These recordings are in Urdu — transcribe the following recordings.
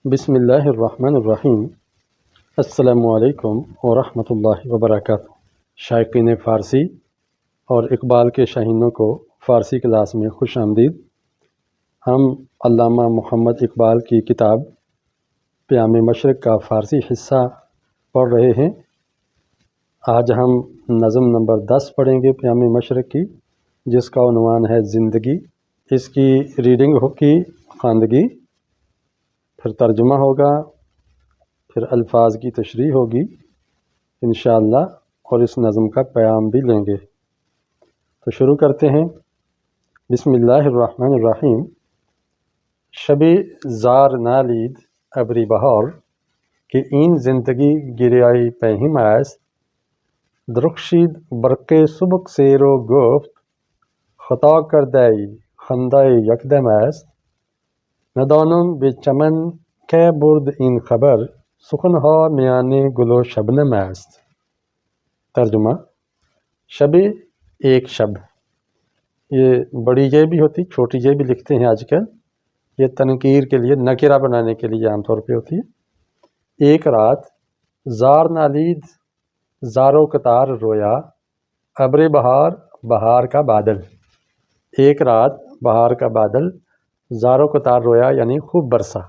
بسم اللہ الرحمن الرحیم۔ السلام علیکم ورحمۃ اللہ وبرکاتہ۔ شائقین فارسی اور اقبال کے شاہینوں کو فارسی کلاس میں خوش آمدید۔ ہم علامہ محمد اقبال کی کتاب پیام مشرق کا فارسی حصہ پڑھ رہے ہیں۔ آج ہم نظم نمبر 10 پڑھیں گے پیام مشرق کی، جس کا عنوان ہے زندگی۔ اس کی ریڈنگ ہوگی، خواندگی، پھر ترجمہ ہوگا، پھر الفاظ کی تشریح ہوگی انشاءاللہ، اور اس نظم کا پیام بھی لیں گے۔ تو شروع کرتے ہیں۔ بسم اللہ الرحمن الرحیم۔ شبی زار نالید ابری بہار کہ این زندگی گریائی پہم است، درخشید برق سبک سیر و گفت خطا کردئی خندۂ یکدم است، ندانم به چمن که برد این خبر سخنها میان گل و شبنم است۔ ترجمہ: شب ایک شب، یہ بڑی یہ بھی ہوتی، چھوٹی یہ بھی لکھتے ہیں آج کل، یہ تنکیر کے لیے، نکرہ بنانے کے لیے عام طور پہ ہوتی ہے۔ ایک رات زار نالید، زار و قطار رویا، ابر بہار، بہار کا بادل۔ ایک رات بہار کا بادل زار و قطار رویا یعنی خوب برسا،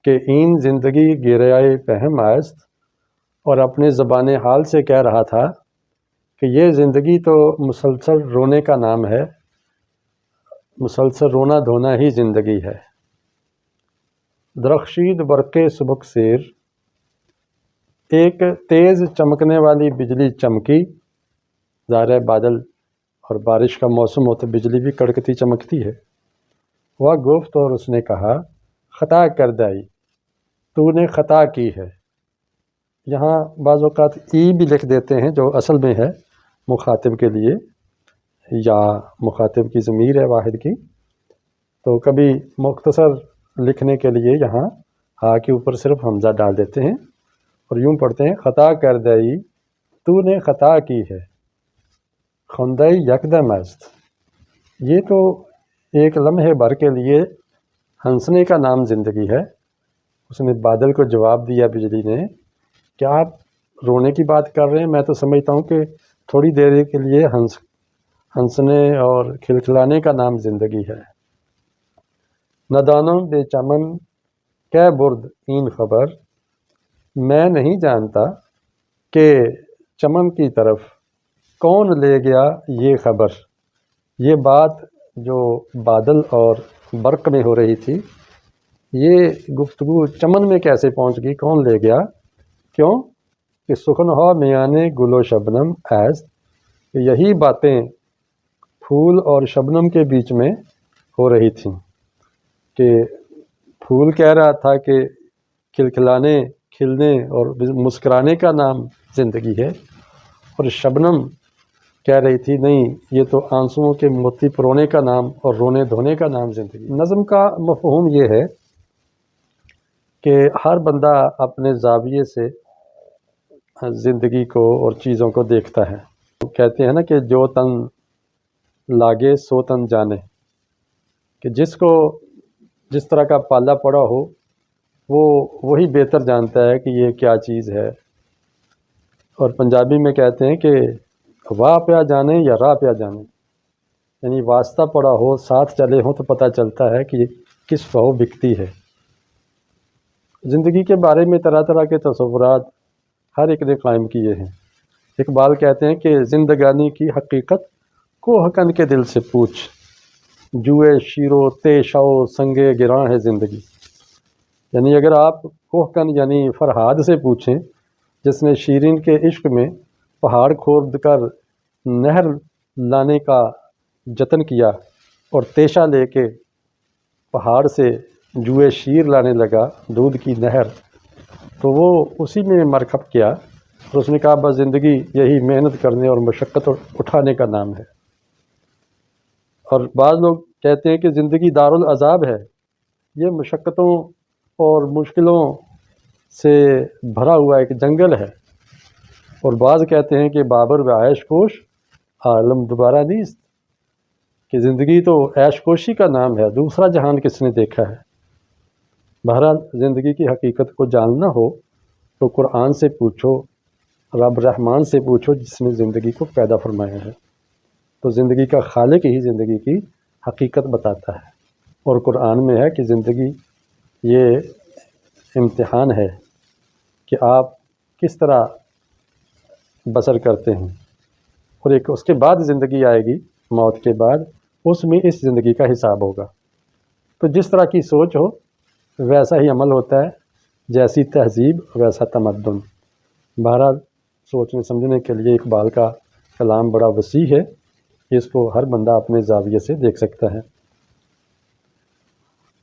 کہ این زندگی گریائے پہم است، اور اپنے زبان حال سے کہہ رہا تھا کہ یہ زندگی تو مسلسل رونے کا نام ہے، مسلسل رونا دھونا ہی زندگی ہے۔ درخشید برق سبک سیر، ایک تیز چمکنے والی بجلی چمکی، ظاہر ہے بادل اور بارش کا موسم ہو تو بجلی بھی کڑکتی چمکتی ہے۔ وہ گفت، اور اس نے کہا، خطا کردئی، تو نے خطا کی ہے۔ یہاں بعض اوقات ای بھی لکھ دیتے ہیں جو اصل میں ہے مخاطب کے لیے، یا مخاطب کی ضمیر ہے واحد کی، تو کبھی مختصر لکھنے کے لیے یہاں ہا کے اوپر صرف حمزہ ڈال دیتے ہیں اور یوں پڑھتے ہیں خطا کردئی، تو نے خطا کی ہے، خندۂ یکدم است۔ یہ تو ایک لمحے بھر کے لیے ہنسنے کا نام زندگی ہے۔ اس نے بادل کو جواب دیا، بجلی نے، کیا آپ رونے کی بات کر رہے ہیں؟ میں تو سمجھتا ہوں کہ تھوڑی دیر کے لیے ہنسنے اور کھلکھلانے کا نام زندگی ہے۔ ندانم بے چمن کہ برد این خبر، میں نہیں جانتا کہ چمن کی طرف کون لے گیا یہ خبر۔ یہ بات جو بادل اور برق میں ہو رہی تھی، یہ گفتگو چمن میں کیسے پہنچ گئی، کون لے گیا؟ کیوں کہ سخنہا میانے گل و شبنم ایست، یہی باتیں پھول اور شبنم کے بیچ میں ہو رہی تھیں، کہ پھول کہہ رہا تھا کہ کھلکھلانے، کھلنے اور مسکرانے کا نام زندگی ہے، اور شبنم کہہ رہی تھی نہیں، یہ تو آنسوؤں کے موتی پرونے کا نام اور رونے دھونے کا نام زندگی۔ نظم کا مفہوم یہ ہے کہ ہر بندہ اپنے زاویے سے زندگی کو اور چیزوں کو دیکھتا ہے۔ کہتے ہیں نا کہ جو تن لاگے سو تن جانے، کہ جس کو جس طرح کا پالا پڑا ہو وہ وہی بہتر جانتا ہے کہ یہ کیا چیز ہے۔ اور پنجابی میں کہتے ہیں کہ واہ پیا جانے یا راہ پیا جانے، یعنی واسطہ پڑا ہو، ساتھ چلے ہوں تو پتہ چلتا ہے کہ کس فہو بکتی ہے۔ زندگی کے بارے میں طرح طرح کے تصورات ہر ایک نے قائم کیے ہیں۔ اقبال کہتے ہیں کہ زندگانی کی حقیقت کوہ کن کے دل سے پوچھ، جوئے شیرو تیشو سنگے گراں ہے زندگی۔ یعنی اگر آپ کوہ کن یعنی فرہاد سے پوچھیں، جس نے شیرین کے عشق میں پہاڑ کھود کر نہر لانے کا جتن کیا اور تیشہ لے کے پہاڑ سے جوئے شیر لانے لگا، دودھ کی نہر، تو وہ اسی میں مرکب کیا، اور اس نے کہا بس زندگی یہی محنت کرنے اور مشقت اٹھانے کا نام ہے۔ اور بعض لوگ کہتے ہیں کہ زندگی دارالعذاب ہے، یہ مشقتوں اور مشکلوں سے بھرا ہوا ایک جنگل ہے۔ اور بعض کہتے ہیں کہ بابر و عیش کوش عالم دوبارہ نیست، کہ زندگی تو عیش کوشی کا نام ہے، دوسرا جہان کس نے دیکھا ہے۔ بہرحال زندگی کی حقیقت کو جاننا ہو تو قرآن سے پوچھو، رب رحمان سے پوچھو جس نے زندگی کو پیدا فرمایا ہے، تو زندگی کا خالق ہی زندگی کی حقیقت بتاتا ہے۔ اور قرآن میں ہے کہ زندگی یہ امتحان ہے کہ آپ کس طرح بسر کرتے ہیں، اور ایک اس کے بعد زندگی آئے گی موت کے بعد، اس میں اس زندگی کا حساب ہوگا۔ تو جس طرح کی سوچ ہو ویسا ہی عمل ہوتا ہے، جیسی تہذیب ویسا تمدن۔ بہرحال سوچنے سمجھنے کے لیے اقبال کا کلام بڑا وسیع ہے، اس کو ہر بندہ اپنے زاویے سے دیکھ سکتا ہے۔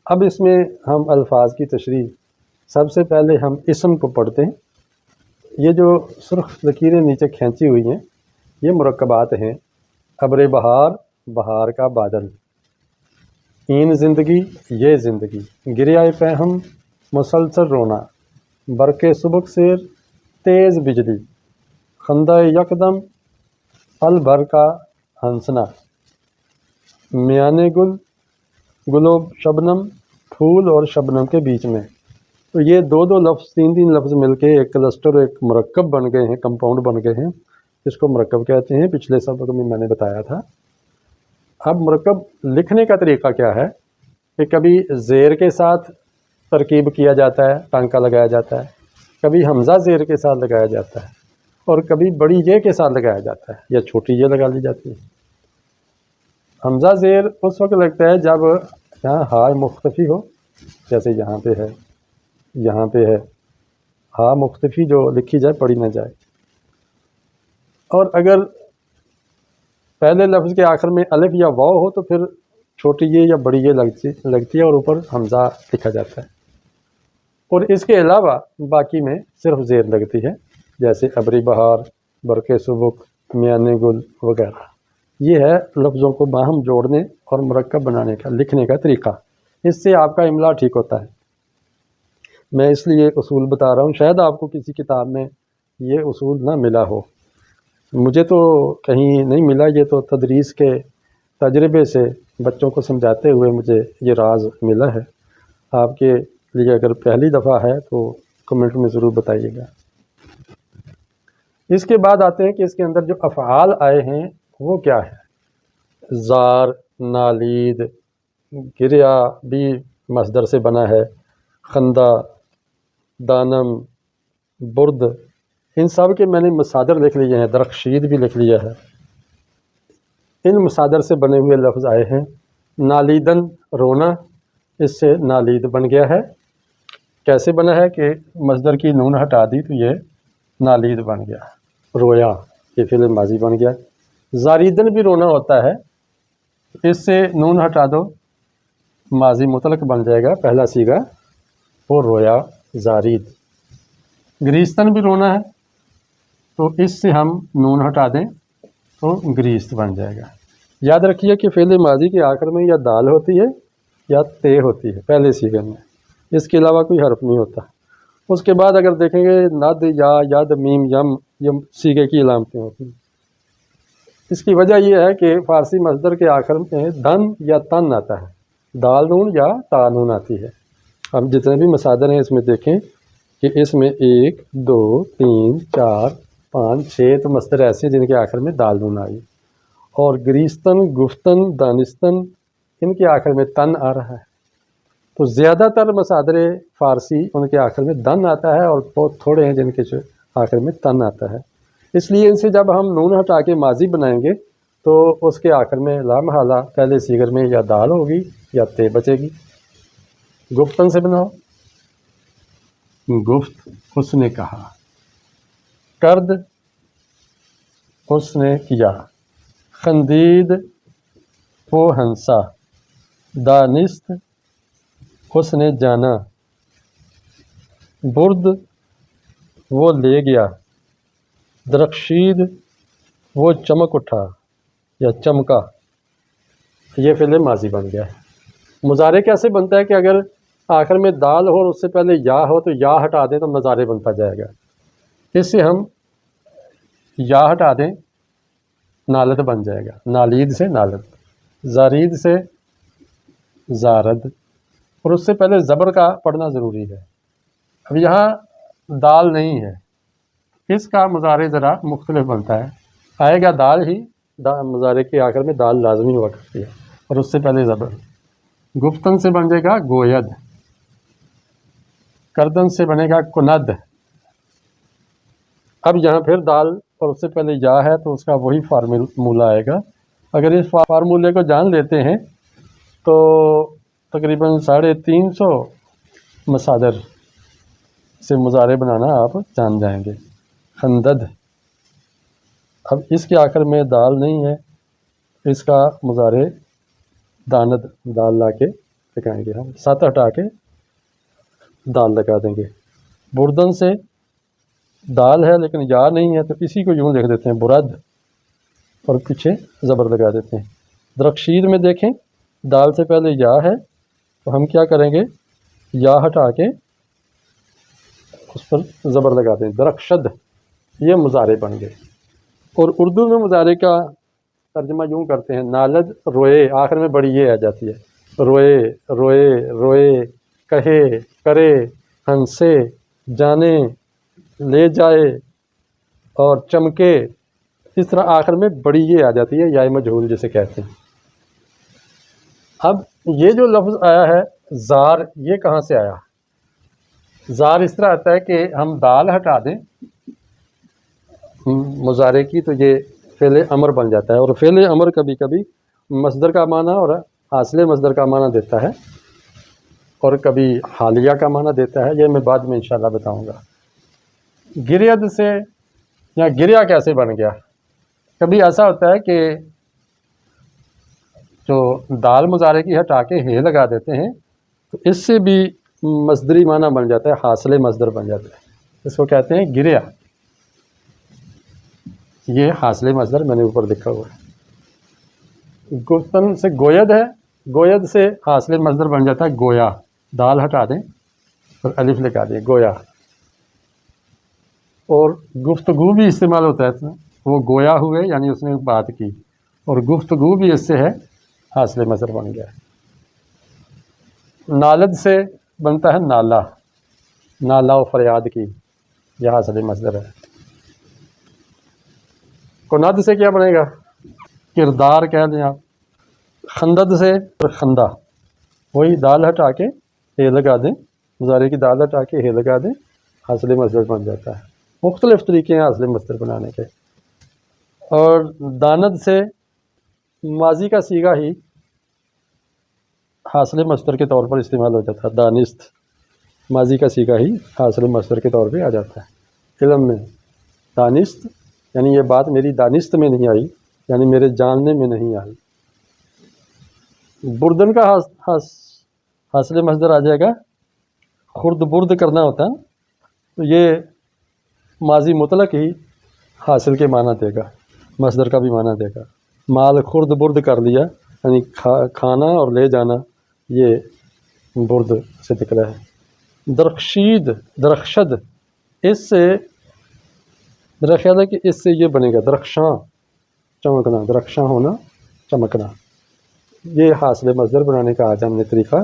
اب اس میں ہم الفاظ کی تشریح، سب سے پہلے ہم اسم کو پڑھتے ہیں۔ یہ جو سرخ لکیریں نیچے کھینچی ہوئی ہیں یہ مرکبات ہیں: ابر بہار، بہار کا بادل، این زندگی، یہ زندگی، گریہ پہم، مسلسل رونا، برق سبک سیر، تیز بجلی، خندہ یکدم، پل بھر کا ہنسنا، میانے گل، گلو شبنم، پھول اور شبنم کے بیچ میں۔ تو یہ دو لفظ، تین لفظ مل کے ایک کلسٹر، ایک مرکب بن گئے ہیں، کمپاؤنڈ بن گئے ہیں، اس کو مرکب کہتے ہیں۔ پچھلے سبق میں نے بتایا تھا۔ اب مرکب لکھنے کا طریقہ کیا ہے کہ کبھی زیر کے ساتھ ترکیب کیا جاتا ہے، ٹانکا لگایا جاتا ہے، کبھی حمزہ زیر کے ساتھ لگایا جاتا ہے، اور کبھی بڑی یہ کے ساتھ لگایا جاتا ہے یا چھوٹی یہ لگا لی جاتی ہے۔ حمزہ زیر اس وقت لگتا ہے جب یہاں ہا مختفی ہو، جیسے یہاں پہ ہے، یہاں پہ ہے، ہا مختفی جو لکھی جائے پڑھی نہ جائے۔ اور اگر پہلے لفظ کے آخر میں الف یا واو ہو تو پھر چھوٹی یہ یا بڑی یہ لگتی ہے اور اوپر حمزہ لکھا جاتا ہے۔ اور اس کے علاوہ باقی میں صرف زیر لگتی ہے، جیسے ابری بہار، برق سبک، میانے گل وغیرہ۔ یہ ہے لفظوں کو باہم جوڑنے اور مرکب بنانے کا، لکھنے کا طریقہ۔ اس سے آپ کا املا ٹھیک ہوتا ہے۔ میں اس لیے اصول بتا رہا ہوں، شاید آپ کو کسی کتاب میں یہ اصول نہ ملا ہو، مجھے تو کہیں نہیں ملا۔ یہ تو تدریس کے تجربے سے بچوں کو سمجھاتے ہوئے مجھے یہ راز ملا ہے۔ آپ کے لیے اگر پہلی دفعہ ہے تو کمنٹ میں ضرور بتائیے گا۔ اس کے بعد آتے ہیں کہ اس کے اندر جو افعال آئے ہیں وہ کیا ہے۔ زار، نالید، گریہ بھی مصدر سے بنا ہے، خندہ، دانم، برد، ان سب کے میں نے مصادر لکھ لیے ہیں، درخشید بھی لکھ لیا ہے۔ ان مصادر سے بنے ہوئے لفظ آئے ہیں۔ نالیدن، رونا، اس سے نالید بن گیا ہے۔ کیسے بنا ہے کہ مصدر کی نون ہٹا دی تو یہ نالید بن گیا۔ رویا، یہ فعل ماضی بن گیا۔ زاریدن بھی رونا ہوتا ہے، اس سے نون ہٹا دو ماضی مطلق بن جائے گا، پہلا صیغہ وہ رویا، زارید۔ گریستن بھی رونا ہے، تو اس سے ہم نون ہٹا دیں تو گریست بن جائے گا۔ یاد رکھیے کہ فعل ماضی کے آخر میں یا دال ہوتی ہے یا تے ہوتی ہے پہلے صیغے میں، اس کے علاوہ کوئی حرف نہیں ہوتا۔ اس کے بعد اگر دیکھیں گے ند، یا، ید، میم، یم، یہ صیغے کی علامتیں ہوتی ہیں۔ اس کی وجہ یہ ہے کہ فارسی مصدر کے آخر میں دن یا تن آتا ہے، دال نون یا تا نون آتی ہے۔ اب جتنے بھی مصادر ہیں اس میں دیکھیں کہ اس میں 1، 2، 3، 4، 5، 6 تو مصدر ایسے ہیں جن کے آخر میں دال نون آئی، اور گریستن، گفتن، دانستن، ان کے آخر میں تن آ رہا ہے۔ تو زیادہ تر مصادر فارسی ان کے آخر میں دن آتا ہے، اور بہت تھوڑے ہیں جن کے آخر میں تن آتا ہے۔ اس لیے ان سے جب ہم نون ہٹا کے ماضی بنائیں گے تو اس کے آخر میں لا محالہ پہلے صیغے میں یا دال ہوگی یا تے بچے گی۔ گفتن سے بناؤ، گفت، اس نے کہا، کرد، اس نے کیا، خندید، وہ ہنسا، دانست، اس نے جانا، برد، وہ لے گیا، درخشید، وہ چمک اٹھا یا چمکا۔ یہ فعل ماضی بن گیا ہے۔ مضارع کیسے بنتا ہے کہ اگر آخر میں دال ہو اور اس سے پہلے یا ہو تو یا ہٹا دیں تو مضارع بنتا جائے گا۔ اس سے ہم یا ہٹا دیں نالد بن جائے گا، نالید سے نالد، زارید سے زارد، اور اس سے پہلے زبر کا پڑھنا ضروری ہے۔ اب یہاں دال نہیں ہے، اس کا مضارع ذرا مختلف بنتا ہے، آئے گا دال ہی، مضارع کے آخر میں دال لازمی ہوا کرتی ہے اور اس سے پہلے زبر۔ گفتن سے بن جائے گا گوید، کردن سے بنے گا کند۔ اب یہاں پھر دال اور اس سے پہلے یا ہے تو اس کا وہی فارمولہ آئے گا۔ اگر اس فارمولے کو جان لیتے ہیں تو تقریباً 350 مصادر سے مضارع بنانا آپ جان جائیں گے۔ خندد، اب اس کے آخر میں دال نہیں ہے، اس کا مضارع داند، دال لا کے لگائیں گے، ہم ساتھ ہٹا کے دال لگا دیں گے۔ بردن سے دال ہے لیکن یا نہیں ہے تو اسی کو یوں لکھ دیتے ہیں برد، اور پیچھے زبر لگا دیتے ہیں۔ درخشید میں دیکھیں دال سے پہلے یا ہے تو ہم کیا کریں گے، یا ہٹا کے اس پر زبر لگا دیں، درخشد، یہ مضارع بن گئے۔ اور اردو میں مضارع کا ترجمہ یوں کرتے ہیں، نالد روئے، آخر میں بڑی یہ آ جاتی ہے، روئے روئے روئے، کہے کرے، ہنسے جانے، لے جائے اور چمکے، اس طرح آخر میں بڑی یہ آ جاتی ہے، یا مجہول جسے کہتے ہیں۔ اب یہ جو لفظ آیا ہے زار، یہ کہاں سے آیا؟ زار اس طرح آتا ہے کہ ہم دال ہٹا دیں مضارع کی تو یہ فعل امر بن جاتا ہے، اور فعل امر کبھی کبھی مصدر کا معنی اور حاصل مصدر کا معنی دیتا ہے، اور کبھی حالیہ کا معنی دیتا ہے، یہ میں بعد میں انشاءاللہ بتاؤں گا۔ گرید سے یا گریا کیسے بن گیا؟ کبھی ایسا ہوتا ہے کہ جو دال مضارع کی ہٹا کے ہے لگا دیتے ہیں تو اس سے بھی مصدری معنی بن جاتا ہے، حاصل مصدر بن جاتا ہے، اس کو کہتے ہیں گریا۔ یہ حاصل مصدر میں نے اوپر لکھا ہوا ہے۔ گفتن سے گوید ہے، گوید سے حاصل مصدر بن جاتا ہے گویا، دال ہٹا دیں اور الف لگا دیں گویا۔ اور گفتگو بھی استعمال ہوتا ہے، وہ گویا ہوئے یعنی اس نے بات کی، اور گفتگو بھی اس سے ہے، حاصل مصدر بن گیا۔ نالد سے بنتا ہے نالا، نالا و فریاد کی، یہ حاصل مصدر ہے۔ کند سے کیا بنے گا؟ کردار کہہ دیں آپ۔ خندد سے خندہ، وہی دال ہٹا کے ہے لگا دیں، مضارع کی دال ہٹا کے ہے لگا دیں، حاصل مصدر بن جاتا ہے۔ مختلف طریقے ہیں حاصل مصدر بنانے کے۔ اور داند سے ماضی کا صیغہ ہی حاصل مصدر کے طور پر استعمال ہو جاتا ہے، دانست، ماضی کا صیغہ ہی حاصل مصدر کے طور پہ آ جاتا ہے علم میں۔ دانست یعنی یہ بات میری دانست میں نہیں آئی، یعنی میرے جاننے میں نہیں آئی۔ بردن کا حاصل مصدر آ جائے گا، خرد برد کرنا ہوتا ہے تو یہ ماضی مطلق ہی حاصل کے معنی دے گا، مصدر کا بھی معنی دے گا۔ مال خرد برد کر لیا یعنی کھانا اور لے جانا، یہ برد سے نکلا ہے۔ درخشید، درخشد، اس سے میرا خیال ہے کہ اس سے یہ بنے گا درخشاں، چمکنا، درخشاں ہونا، چمکنا۔ یہ حاصل مصدر بنانے کا آج ہم نے طریقہ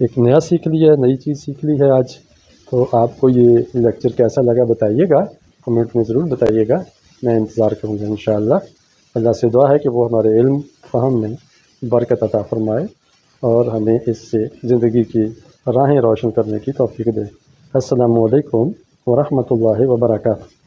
ایک نیا سیکھ لیا ہے، نئی چیز سیکھ لی ہے آج۔ تو آپ کو یہ لیکچر کیسا لگا بتائیے گا، کمنٹ میں ضرور بتائیے گا، میں انتظار کروں گا انشاءاللہ۔ اللہ سے دعا ہے کہ وہ ہمارے علم فہم میں برکت عطا فرمائے اور ہمیں اس سے زندگی کی راہیں روشن کرنے کی توفیق دے۔ السلام علیکم ورحمۃ اللہ وبرکاتہ۔